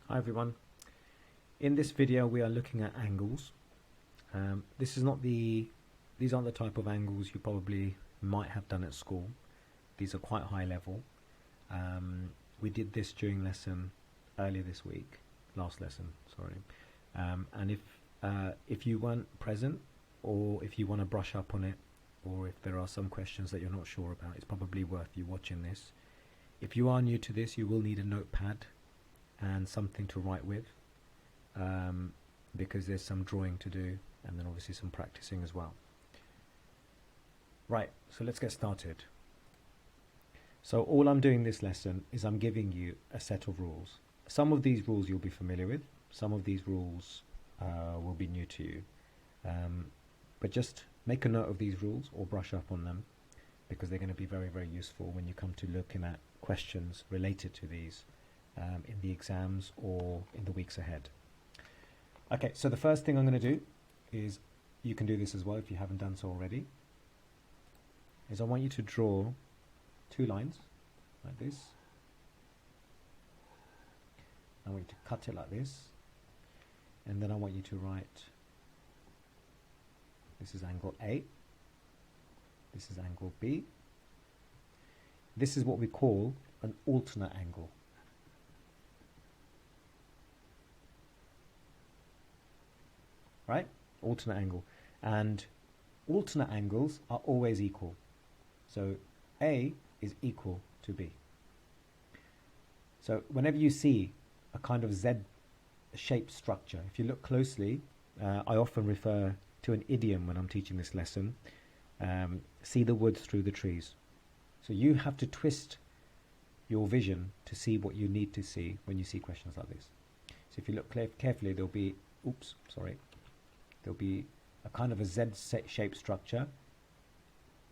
Hi everyone. In this video we are looking at angles. These aren't the type of angles you probably might have done at school. These are quite high level. We did this during lesson earlier this week, last lesson, sorry. And if you weren't present, or if you want to brush up on it, or if there are some questions that you're not sure about, it's probably worth you watching this. If you are new to this, you will need a notepad and something to write with, because there's some drawing to do and then obviously some practicing as well. Right, so let's get started. So all I'm doing this lesson is I'm giving you a set of rules. Some of these rules you'll be familiar with, some of these rules will be new to you, but just make a note of these rules or brush up on them, because they're going to be very, very useful when you come to looking at questions related to these in the exams or in the weeks ahead. Okay, so the first thing I'm going to do is, you can do this as well if you haven't done so already, is I want you to draw two lines like this. I want you to cut it like this, and then I want you to write, this is angle A, this is angle B. This is what we call an alternate angle. Right? Alternate angle. And alternate angles are always equal. So A is equal to B. So whenever you see a kind of Z-shaped structure, if you look closely, I often refer to an idiom when I'm teaching this lesson, see the woods through the trees. So you have to twist your vision to see what you need to see when you see questions like this. So if you look carefully, there'll be, there'll be a kind of a Z-shaped structure.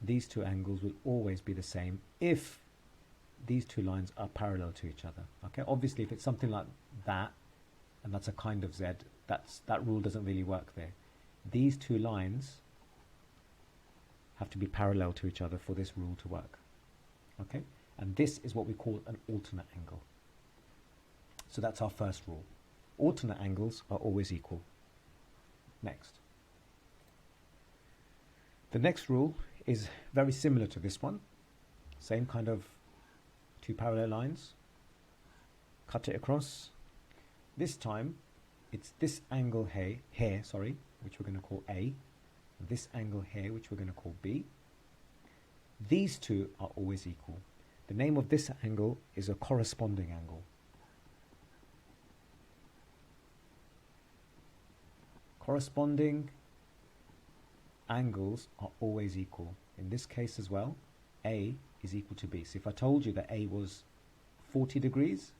These two angles will always be the same if these two lines are parallel to each other. Okay, obviously if it's something like that, and that's a kind of Z, that rule doesn't really work there. These two lines have to be parallel to each other for this rule to work. Okay, and this is what we call an alternate angle. So that's our first rule. Alternate angles are always equal. Next. The next rule is very similar to this one. Same kind of two parallel lines. Cut it across. This time, it's this angle here, which we're going to call A. This angle here, which we're going to call B. These two are always equal. The name of this angle is a corresponding angle. Corresponding angles are always equal. In this case as well, A is equal to B. So if I told you that A was 40 degrees,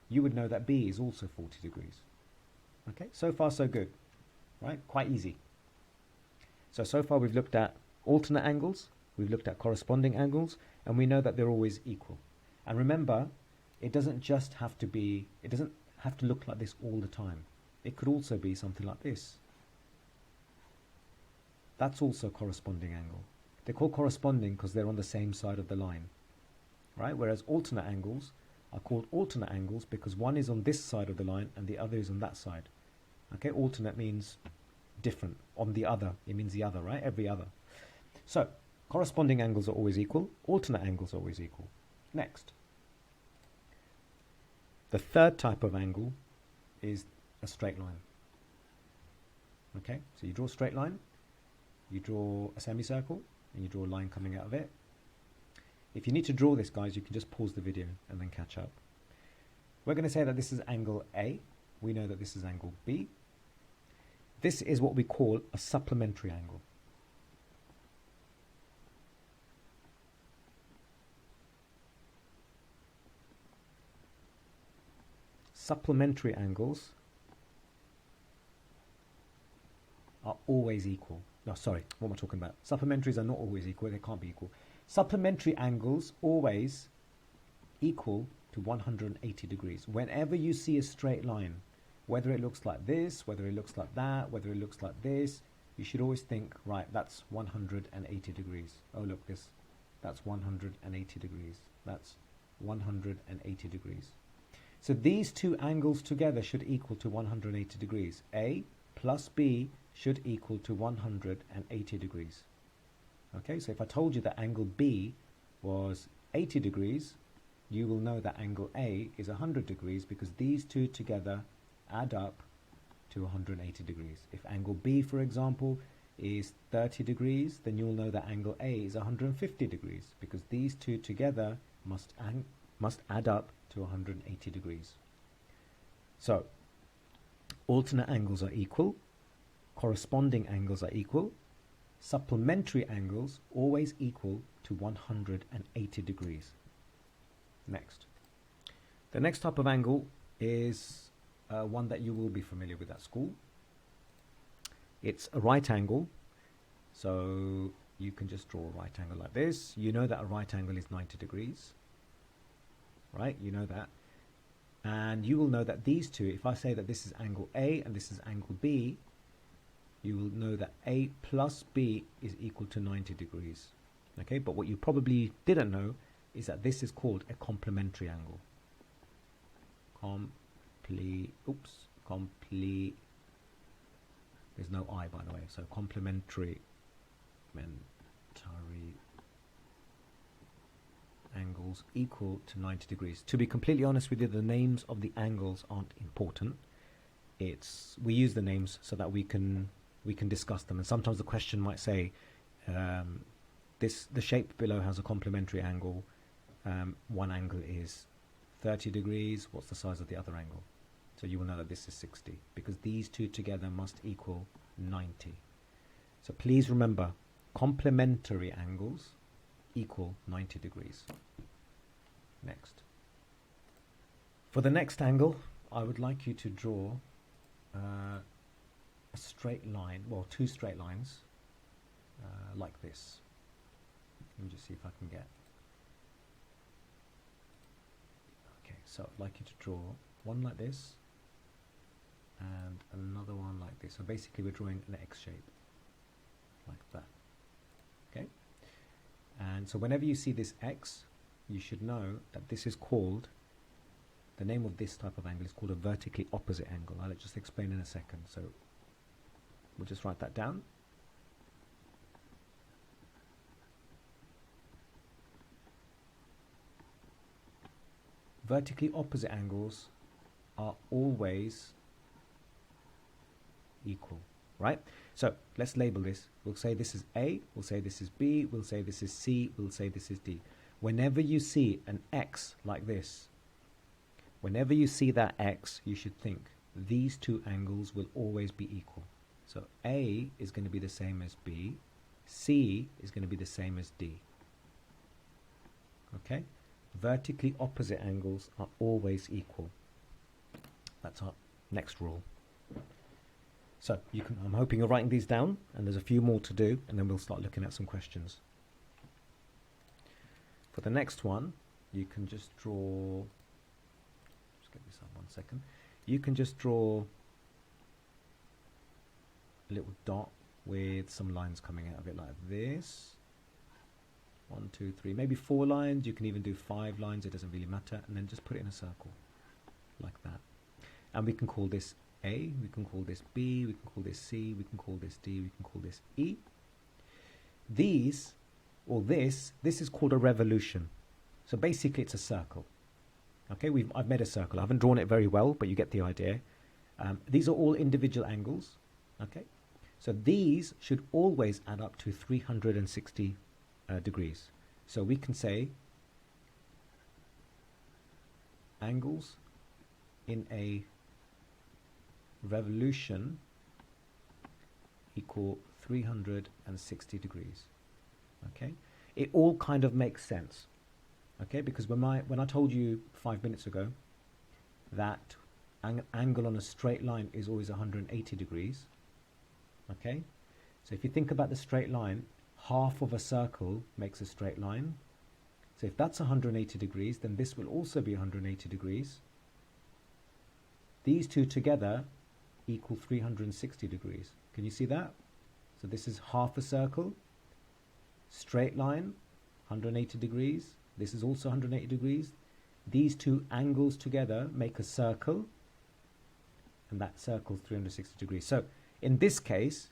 you would know that B is also 40 degrees. Okay, so far so good, right? Quite easy. So far we've looked at alternate angles, we've looked at corresponding angles, and we know that they're always equal. And remember, it doesn't have to look like this all the time. It could also be something like this. That's also a corresponding angle. They're called corresponding because they're on the same side of the line, right? Whereas alternate angles are called alternate angles because one is on this side of the line and the other is on that side. Okay, alternate means different. On the other, it means the other, right? Every other. So, corresponding angles are always equal. Alternate angles are always equal. Next. The third type of angle is a straight line. Okay, so you draw a straight line, you draw a semicircle, and you draw a line coming out of it. If you need to draw this, guys, you can just pause the video and then catch up. We're going to say that this is angle A. We know that this is angle B. This is what we call a supplementary angle. Supplementary angles are always equal. No, sorry, what am I talking about? Supplementaries are not always equal, they can't be equal. Supplementary angles always equal to 180 degrees. Whenever you see a straight line, whether it looks like this, whether it looks like that, whether it looks like this, you should always think, right, that's 180 degrees. Oh, look, that's 180 degrees. That's 180 degrees. So these two angles together should equal to 180 degrees. A plus B should equal to 180 degrees. Okay, so if I told you that angle B was 80 degrees, you will know that angle A is 100 degrees because these two together add up to 180 degrees. If angle B, for example, is 30 degrees, then you'll know that angle A is 150 degrees because these two together must add up to 180 degrees. So, alternate angles are equal, corresponding angles are equal, supplementary angles always equal to 180 degrees. Next. The next type of angle is one that you will be familiar with at school. It's a right angle. So you can just draw a right angle like this. You know that a right angle is 90 degrees. Right? You know that. And you will know that these two, if I say that this is angle A and this is angle B, you will know that A plus B is equal to 90 degrees. Okay, but what you probably didn't know is that this is called a complementary angle. There's no I, by the way, so complementary angles equal to 90 degrees. To be completely honest with you, the names of the angles aren't important. We use the names so that we can discuss them, and sometimes the question might say the shape below has a complementary angle. One angle is 30 degrees. What's the size of the other angle? So you will know that this is 60 because these two together must equal 90. So please remember, complementary angles equal 90 degrees. Next. For the next angle, I would like you to draw a straight line, well, two straight lines like this. Let me just see if I can get. Okay, so I'd like you to draw one like this and another one like this. So basically we're drawing an X shape like that. Okay, and so whenever you see this X, you should know that this is called, the name of this type of angle is called a vertically opposite angle. I'll just explain in a second. So we'll just write that down. Vertically opposite angles are always equal, right? So let's label this. We'll say this is A, we'll say this is B, we'll say this is C, we'll say this is D. Whenever you see an X like this, whenever you see that X, you should think these two angles will always be equal. So A is going to be the same as B, C is going to be the same as D. Okay? Vertically opposite angles are always equal. That's our next rule. So I'm hoping you're writing these down, and there's a few more to do, and then we'll start looking at some questions. For the next one, you can just draw, just get this up 1 second. You can just draw a little dot with some lines coming out of it like this. 1, 2, 3, maybe 4 lines. You can even do 5 lines, it doesn't really matter, and then just put it in a circle like that. And we can call this A, we can call this B, we can call this C, we can call this D, we can call this E. These, or this is called a revolution. So basically it's a circle. Okay, I've made a circle. I haven't drawn it very well, but you get the idea. These are all individual angles. Okay, so these should always add up to 360 degrees. So we can say angles in a revolution equal 360 degrees. Okay, it all kind of makes sense. Okay, because when I told you 5 minutes ago that an angle on a straight line is always 180 degrees. Okay, so if you think about the straight line, half of a circle makes a straight line. So if that's 180 degrees, then this will also be 180 degrees. These two together equal 360 degrees. Can you see that? So this is half a circle, straight line, 180 degrees. This is also 180 degrees. these two angles together make a circle, and that circle's 360 degrees. So in this case,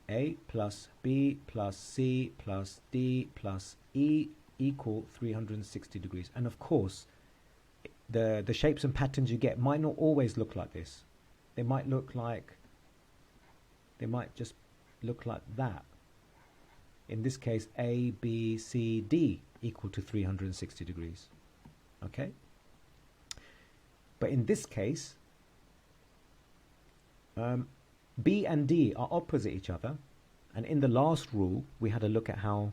A plus B plus C plus D plus E equal 360 degrees. And of course, the shapes and patterns you get might not always look like this. They might just look like that. In this case, A, B, C, D equal to 360 degrees. Okay? But in this case, B and D are opposite each other. And in the last rule, we had a look at how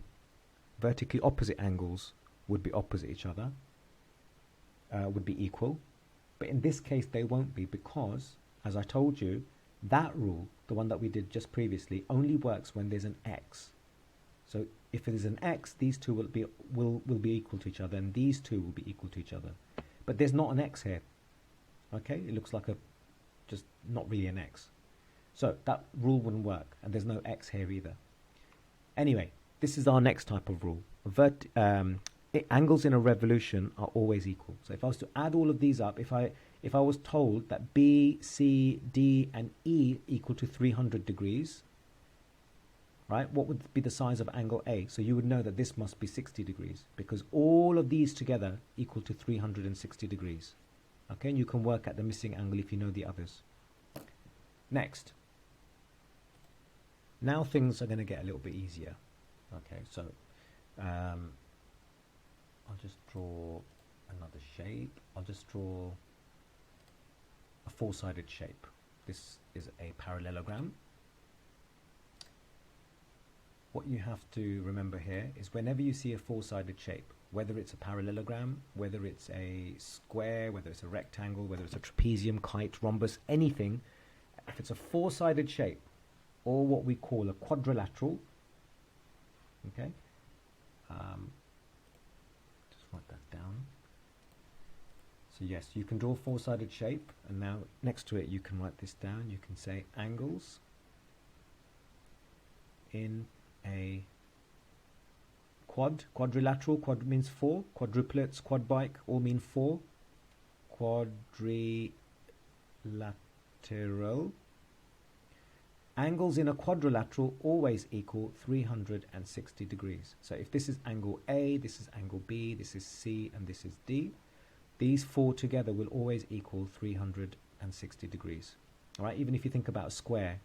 vertically opposite angles would be opposite each other, would be equal. But in this case, they won't be, because, as I told you, that rule, the one that we did just previously, only works when there's an X. So if there's an X, these two will be equal to each other, and these two will be equal to each other. But there's not an X here. Okay? It looks like just not really an X. So that rule wouldn't work, and there's no X here either. Anyway, this is our next type of rule. Angles in a revolution are always equal. So if I was to add all of these up, if I was told that B, C, D, and E equal to 300 degrees, right, what would be the size of angle A? So you would know that this must be 60 degrees, because all of these together equal to 360 degrees. Okay, and you can work at the missing angle if you know the others. Next. Now things are going to get a little bit easier. Okay, so I'll just draw another shape. I'll just draw a four-sided shape. This is a parallelogram. What you have to remember here is whenever you see a four-sided shape, whether it's a parallelogram, whether it's a square, whether it's a rectangle, whether it's a trapezium, kite, rhombus, anything, if it's a four-sided shape, or what we call a quadrilateral, okay, just write that down. So yes, you can draw a four-sided shape, and now next to it you can write this down. You can say angles in a quadrilateral. Quad means four. Quadruplets, quad bike all mean four. Quadrilateral. Angles in a quadrilateral always equal 360 degrees. So if this is angle A, this is angle B, this is C, and this is D, these four together will always equal 360 degrees. All right, even if you think about a square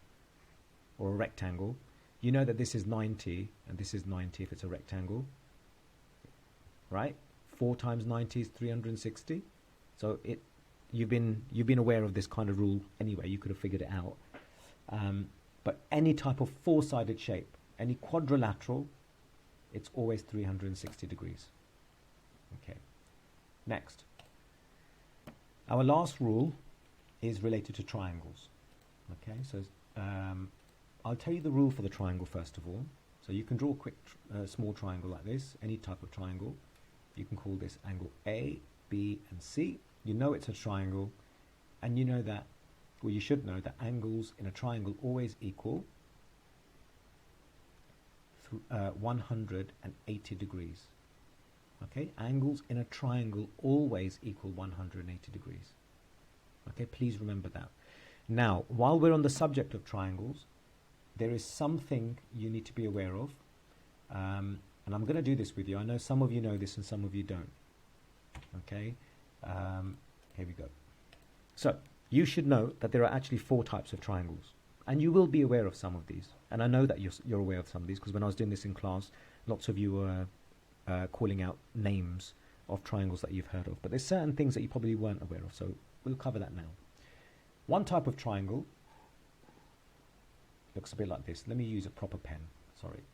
or a rectangle, you know that this is 90 and this is 90 if it's a rectangle, right? 4 times 90 is 360. So you've been aware of this kind of rule anyway. You could have figured it out. But any type of four-sided shape, any quadrilateral, it's always 360 degrees. Okay. Next. Our last rule is related to triangles. Okay, so I'll tell you the rule for the triangle first of all. So you can draw a quick small triangle like this, any type of triangle. You can call this angle A, B, and C. You know it's a triangle, and you know that, well, you should know that angles in a triangle always equal 180 degrees. Okay, angles in a triangle always equal 180 degrees. Okay, please remember that. Now, while we're on the subject of triangles, there is something you need to be aware of, and I'm going to do this with you. I know some of you know this and some of you don't. Okay, here we go. So you should know that there are actually 4 types of triangles, and you will be aware of some of these. And I know that you're aware of some of these, because when I was doing this in class, lots of you were calling out names of triangles that you've heard of. But there's certain things that you probably weren't aware of, so we'll cover that now. One type of triangle looks a bit like this. Let me use a proper pen, sorry.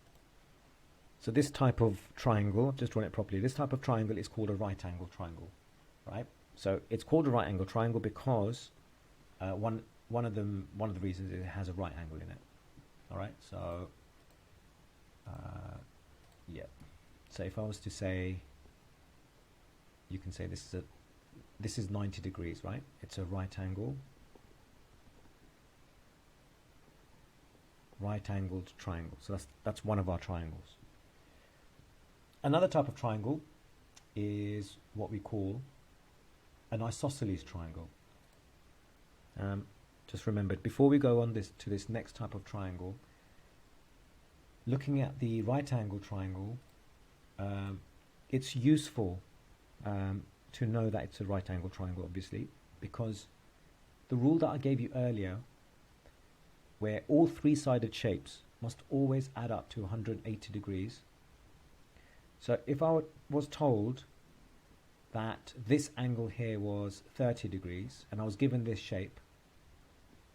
So this type of triangle, just drawn it properly, this type of triangle is called a right angle triangle, right? So it's called a right angle triangle because one of the reasons is it has a right angle in it. All right, so yeah. So if I was to say, you can say this is 90 degrees, right? It's a right angled triangle. So that's one of our triangles. Another type of triangle is what we call an isosceles triangle. Just remember, before we go on to this next type of triangle, looking at the right angle triangle, it's useful to know that it's a right angle triangle, obviously, because the rule that I gave you earlier, where all three-sided shapes must always add up to 180 degrees. So if I was told that this angle here was 30 degrees, and I was given this shape,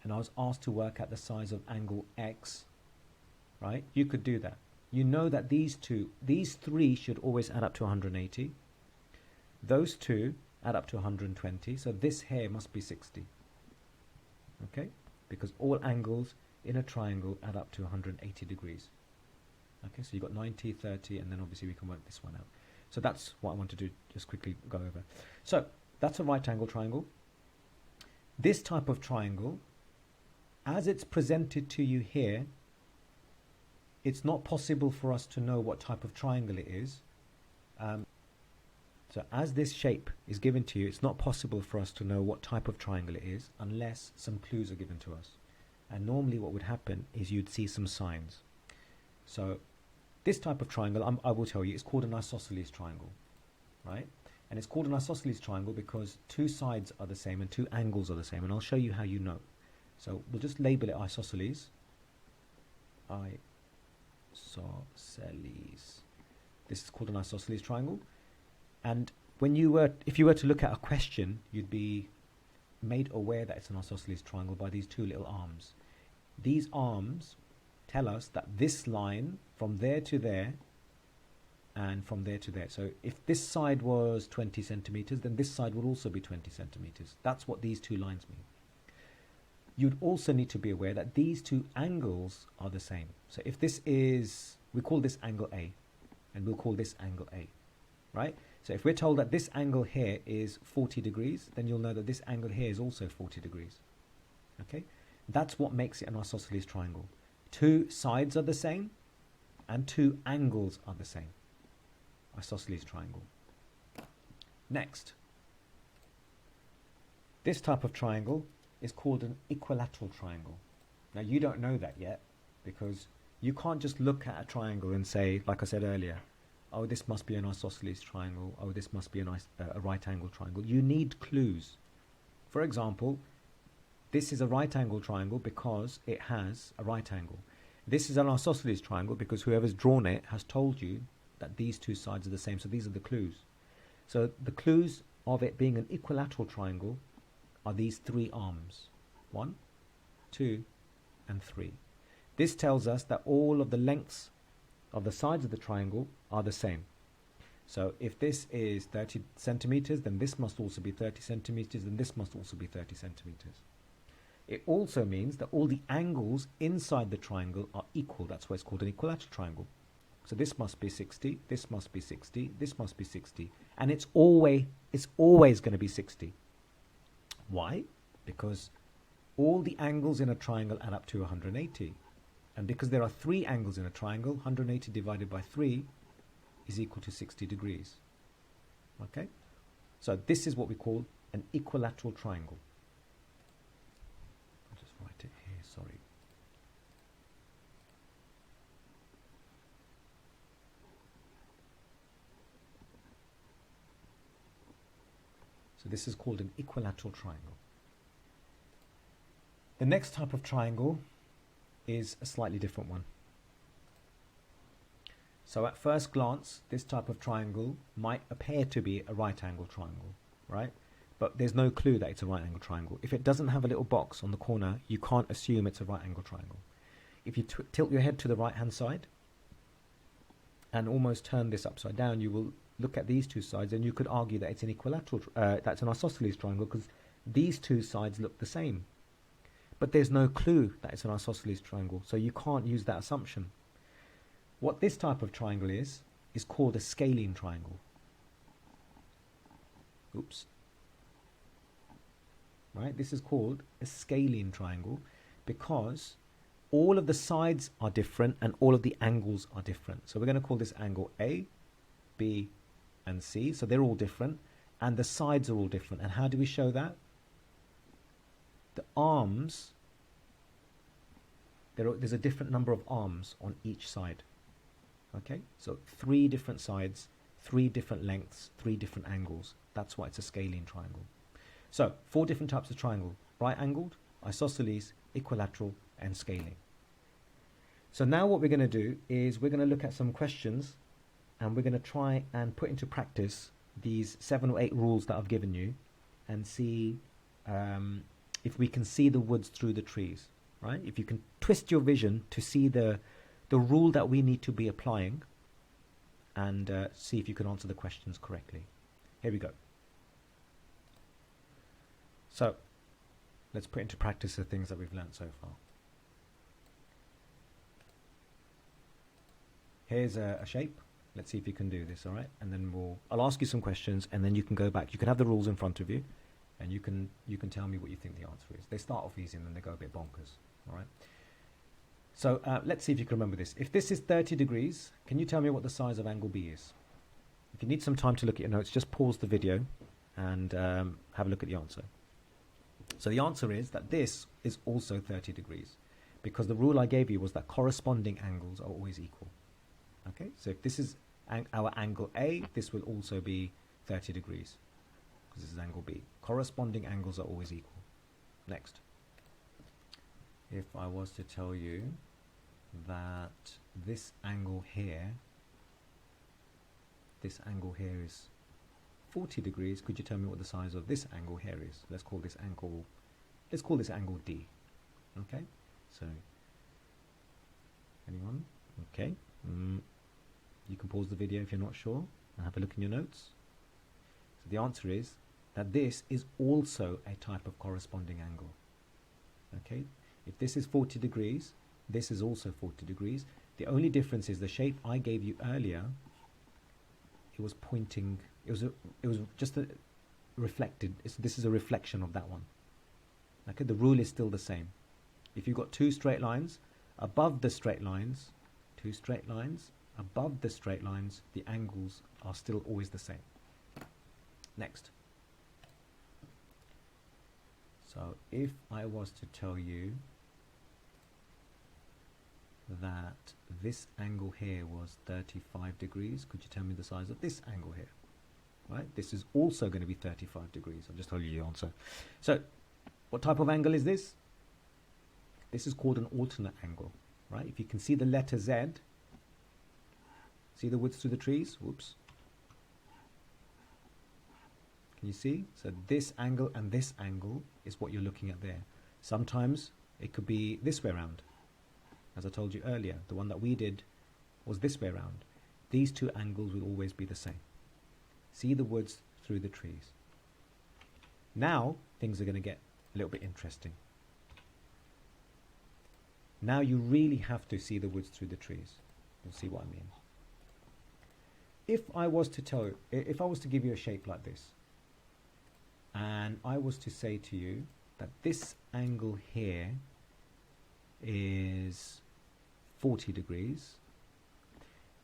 and I was asked to work at the size of angle X, right? You could do that. You know that these three should always add up to 180. Those two add up to 120. So this here must be 60. Okay? Because all angles in a triangle add up to 180 degrees. Okay, so you've got 90, 30, and then obviously we can work this one out. So that's what I want to do, just quickly go over. So that's a right angle triangle. This type of triangle, as it's presented to you here, it's not possible for us to know what type of triangle it is. So as this shape is given to you, it's not possible for us to know what type of triangle it is unless some clues are given to us. And normally what would happen is you'd see some signs. So this type of triangle, I will tell you, it's called an isosceles triangle, right? And it's called an isosceles triangle because two sides are the same and two angles are the same. And I'll show you how you know. So we'll just label it isosceles. Isosceles. This is called an isosceles triangle. And if you were to look at a question, you'd be made aware that it's an isosceles triangle by these two little arms. These arms tell us that this line from there to there and from there to there. So if this side was 20 centimeters, then this side would also be 20 centimeters. That's what these two lines mean. You'd also need to be aware that these two angles are the same. So if this is, we call this angle A, and we'll call this angle A, right? So if we're told that this angle here is 40 degrees, then you'll know that this angle here is also 40 degrees. Okay? That's what makes it an isosceles triangle. Two sides are the same, and two angles are the same. Isosceles triangle. Next. This type of triangle is called an equilateral triangle. Now you don't know that yet because you can't just look at a triangle and say, like I said earlier, oh, this must be an isosceles triangle, oh, this must be a right angle triangle. You need clues. For example, this is a right angle triangle because it has a right angle. This is an isosceles triangle because whoever's drawn it has told you that these two sides are the same. So these are the clues. So the clues of it being an equilateral triangle are these three arms. 1, 2, and 3. This tells us that all of the lengths of the sides of the triangle are the same. So if this is 30 centimeters, then this must also be 30 centimeters, and this must also be 30 centimeters. It also means that all the angles inside the triangle are equal. That's why it's called an equilateral triangle. So this must be 60, this must be 60, this must be 60, and it's always going to be 60. Why? Because all the angles in a triangle add up to 180. And because there are three angles in a triangle, 180 divided by 3 is equal to 60 degrees. Okay? So this is what we call an equilateral triangle. I'll just write it here, sorry. So this is called an equilateral triangle. The next type of triangle is a slightly different one. So at first glance, this type of triangle might appear to be a right angle triangle, right? But there's no clue that it's a right angle triangle. If it doesn't have a little box on the corner, you can't assume it's a right angle triangle. If you tilt your head to the right hand side and almost turn this upside down, you will look at these two sides and you could argue that it's an equilateral, that's an isosceles triangle because these two sides look the same. But there's no clue that it's an isosceles triangle, so you can't use that assumption. What this type of triangle is called a scalene triangle. Oops. Right, this is called a scalene triangle because all of the sides are different and all of the angles are different. So we're going to call this angle A, B, and C. So they're all different, and the sides are all different. And how do we show that? The arms, there's a different number of arms on each side. Okay, so 3 different sides, 3 different lengths, 3 different angles. That's why it's a scalene triangle. So 4 different types of triangle: right-angled, isosceles, equilateral, and scalene. So now what we're going to do is we're going to look at some questions, and we're going to try and put into practice these 7 or 8 rules that I've given you, and see if we can see the woods through the trees, right? If you can twist your vision to see the rule that we need to be applying, and see if you can answer the questions correctly. Here we go. So let's put into practice the things that we've learned so far. Here's a shape. Let's see if you can do this, all right? And then I'll ask you some questions, and then you can go back. You can have the rules in front of you, and you can tell me what you think the answer is. They start off easy, and then they go a bit bonkers, all right? So let's see if you can remember this. If this is 30 degrees, can you tell me what the size of angle B is? If you need some time to look at your notes, just pause the video and have a look at the answer. So the answer is that this is also 30 degrees, because the rule I gave you was that corresponding angles are always equal. Okay, so if this is our angle A, this will also be 30 degrees, because this is angle B. Corresponding angles are always equal. Next. If I was to tell you that this angle here is 40 degrees, could you tell me what the size of this angle here is? Let's call this angle D. Okay, so anyone? Okay, you can pause the video if you're not sure and have a look in your notes. So the answer is that this is also a type of corresponding angle. Okay, if this is 40 degrees, this is also 40 degrees. The only difference is the shape I gave you earlier, it was pointing, it was just a reflected, this is a reflection of that one. Okay, the rule is still the same. If you've got 2 straight lines, above the straight lines, 2 straight lines, above the straight lines, the angles are still always the same. Next. So if I was to tell you that this angle here was 35 degrees, could you tell me the size of this angle here? Right, this is also going to be 35 degrees. I'll just tell you the answer. So what type of angle is this? This is called an alternate angle, right? If you can see the letter Z, see the woods through the trees? Whoops. Can you see? So this angle and this angle is what you're looking at there. Sometimes it could be this way around. As I told you earlier, the one that we did was this way around. These 2 angles will always be the same. See the woods through the trees. Now things are going to get a little bit interesting. Now you really have to see the woods through the trees. You'll see what I mean. If I was to give you a shape like this, and I was to say to you that this angle here is 40 degrees,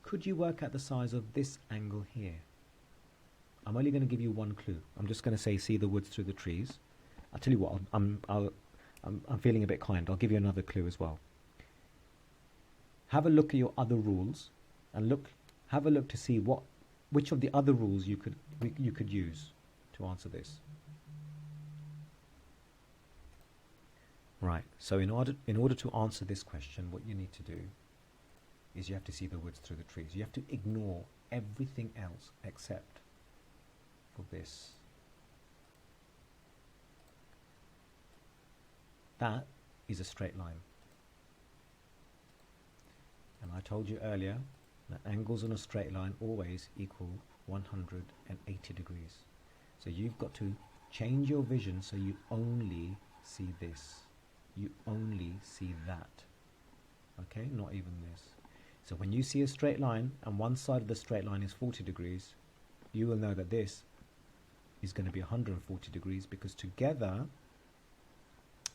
could you work out the size of this angle here? I'm only going to give you one clue. I'm just going to say, see the woods through the trees. I'll tell you what, I'm feeling a bit kind. I'll give you another clue as well. Have a look at your other rules, and have a look to see which of the other rules you could use to answer this. Right, so in order to answer this question, what you need to do is you have to see the woods through the trees. You have to ignore everything else except for this. That is a straight line. And I told you earlier that angles on a straight line always equal 180 degrees. So you've got to change your vision so you only see this. You only see that. Okay, not even this. So when you see a straight line and one side of the straight line is 40 degrees, you will know that this is going to be 140 degrees, because together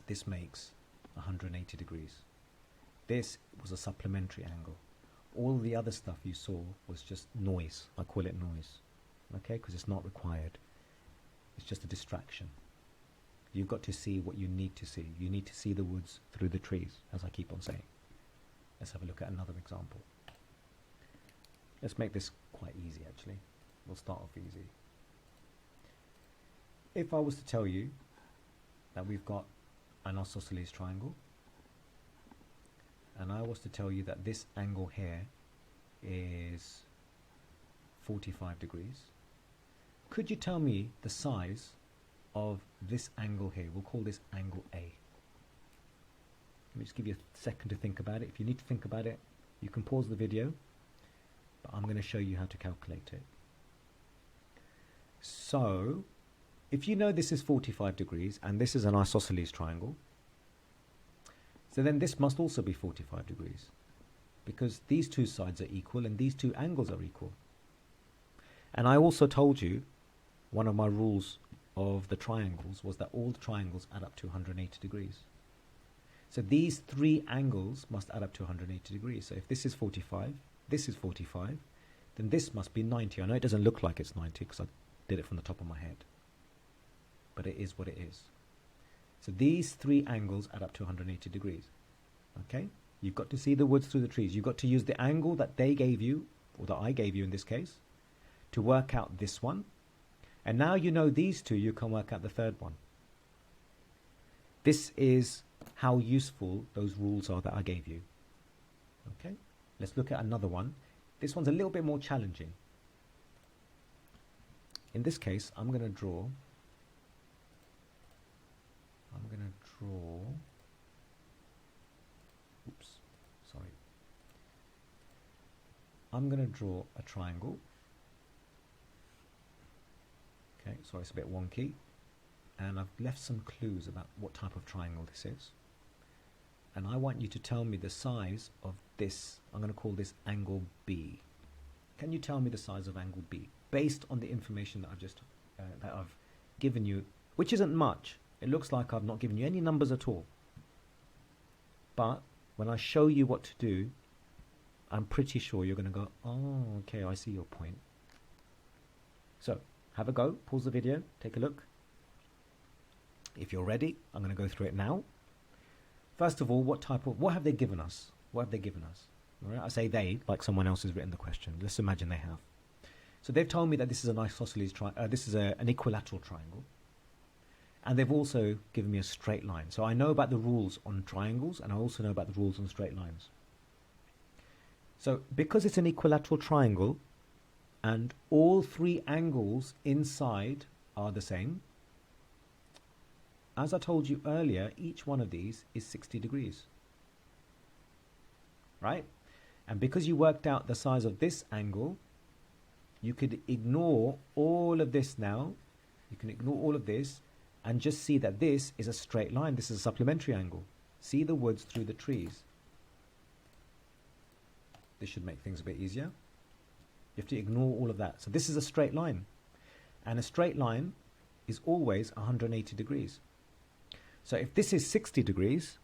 this makes 180 degrees. This was a supplementary angle. All the other stuff you saw was just noise. I call it noise, okay, because it's not required. It's just a distraction. You've got to see what you need to see. You need to see the woods through the trees, as I keep on saying. Let's have a look at another example. Let's make this quite easy, actually. We'll start off easy. If I was to tell you that we've got an isosceles triangle, and I was to tell you that this angle here is 45 degrees, could you tell me the size of this angle here? We'll call this angle A. Let me just give you a second to think about it. If you need to think about it, you can pause the video, but I'm going to show you how to calculate it. So, if you know this is 45 degrees and this is an isosceles triangle, so then this must also be 45 degrees because these two sides are equal and these two angles are equal. And I also told you one of my rules of the triangles was that all triangles add up to 180 degrees. So these three angles must add up to 180 degrees. So if this is 45, this is 45, then this must be 90. I know it doesn't look like it's 90 because I did it from the top of my head, but it is what it is. So these three angles add up to 180 degrees. Okay? You've got to see the woods through the trees. You've got to use the angle that they gave you, or that I gave you in this case, to work out this one. And now you know these two, you can work out the third one. This is how useful those rules are that I gave you. Okay? Let's look at another one. This one's a little bit more challenging. In this case, I'm going to draw a triangle. Okay, sorry, it's a bit wonky. And I've left some clues about what type of triangle this is. And I want you to tell me the size of this. I'm going to call this angle B. Can you tell me the size of angle B based on the information that I've given you, which isn't much. It looks like I've not given you any numbers at all. But when I show you what to do, I'm pretty sure you're going to go, oh, okay, I see your point. So have a go, pause the video, take a look. If you're ready, I'm going to go through it now. First of all, what have they given us? What have they given us? All right, I say they, like someone else has written the question. Let's imagine they have. So they've told me that this is an isosceles triangle, this is an equilateral triangle. And they've also given me a straight line. So I know about the rules on triangles, and I also know about the rules on straight lines. So because it's an equilateral triangle, and all three angles inside are the same, as I told you earlier, each one of these is 60 degrees. Right? And because you worked out the size of this angle, you could ignore all of this now. You can ignore all of this and just see that this is a straight line. This is a supplementary angle. See the woods through the trees. This should make things a bit easier. You have to ignore all of that. So this is a straight line. And a straight line is always 180 degrees. So if this is 60 degrees,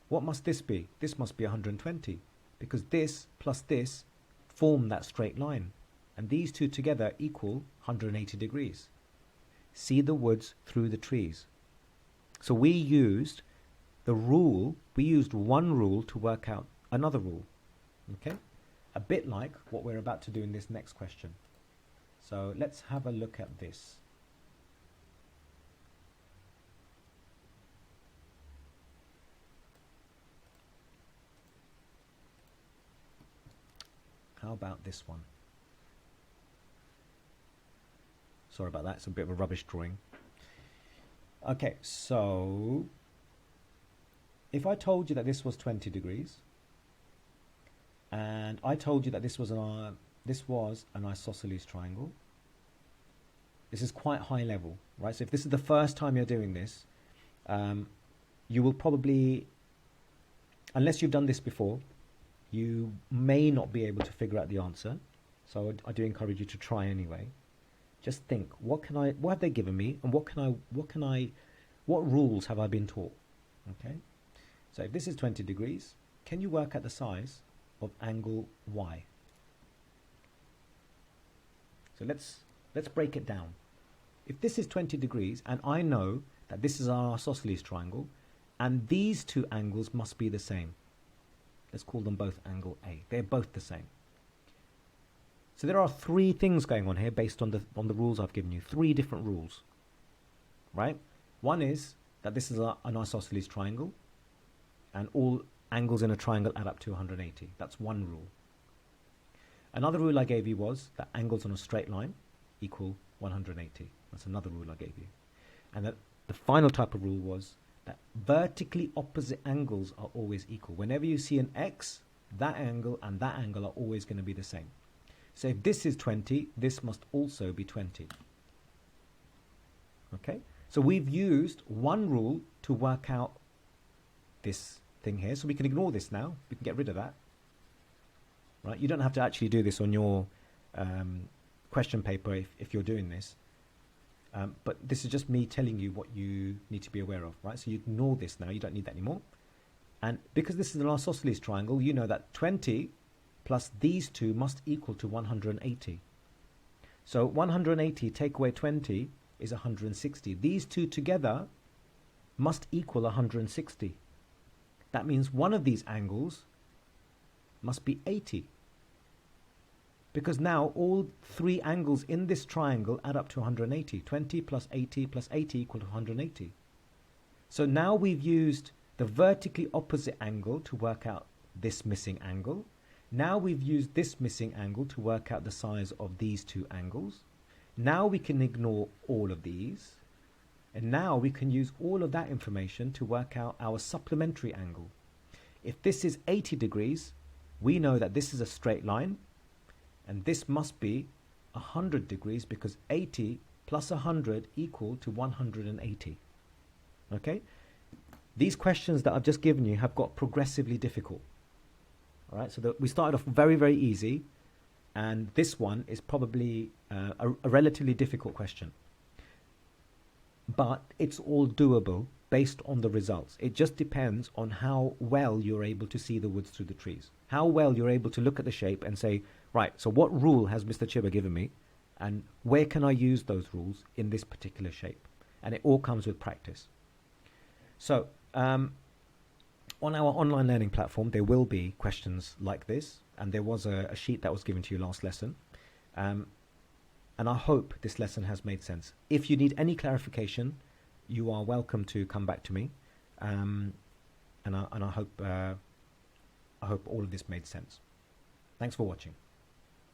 what must this be? This must be 120, because this plus this form that straight line. And these two together equal 180 degrees. See the woods through the trees. So we used one rule to work out another rule. Okay? A bit like what we're about to do in this next question. So let's have a look at this. How about this one? Sorry about that, it's a bit of a rubbish drawing. Okay, so if I told you that this was 20 degrees, and I told you that this was an isosceles triangle, this is quite high level, right? So if this is the first time you're doing this, you will probably, unless you've done this before, you may not be able to figure out the answer. So I do encourage you to try anyway. Just think, what have they given me, and what rules have I been taught? Okay. So if this is 20 degrees, can you work out the size of angle Y? So let's break it down. if this is 20 degrees and I know that this is our isosceles triangle and these two angles must be the same, let's call them both angle A. They're both the same. So there are three things going on here based on the rules I've given you. Three different rules, right? One is that this is an isosceles triangle and all angles in a triangle add up to 180. That's one rule. Another rule I gave you was that angles on a straight line equal 180. That's another rule I gave you. And that the final type of rule was that vertically opposite angles are always equal. Whenever you see an X, that angle and that angle are always going to be the same. So if this is 20, this must also be 20. Okay? So we've used one rule to work out this thing here. So we can ignore this now. We can get rid of that. Right? You don't have to actually do this on your question paper if you're doing this. But this is just me telling you what you need to be aware of. Right? So you ignore this now. You don't need that anymore. And because this is an isosceles triangle, you know that 20 plus these two must equal to 180. So 180 take away 20 is 160. These two together must equal 160. That means one of these angles must be 80. Because now all three angles in this triangle add up to 180. 20 plus 80 plus 80 equal to 180. So now we've used the vertically opposite angle to work out this missing angle. Now we've used this missing angle to work out the size of these two angles. Now we can ignore all of these. And now we can use all of that information to work out our supplementary angle. If this is 80 degrees, we know that this is a straight line. And this must be 100 degrees because 80 plus 100 equal to 180. Okay? These questions that I've just given you have got progressively difficult. All right, so we started off very, very easy, and this one is probably a relatively difficult question. But it's all doable based on the results. It just depends on how well you're able to see the woods through the trees. How well you're able to look at the shape and say, right, so what rule has Mr. Chiba given me, and where can I use those rules in this particular shape? And it all comes with practice. So, on our online learning platform, there will be questions like this, and there was a sheet that was given to you last lesson. And I hope this lesson has made sense. If you need any clarification, you are welcome to come back to me. And I hope all of this made sense. Thanks for watching.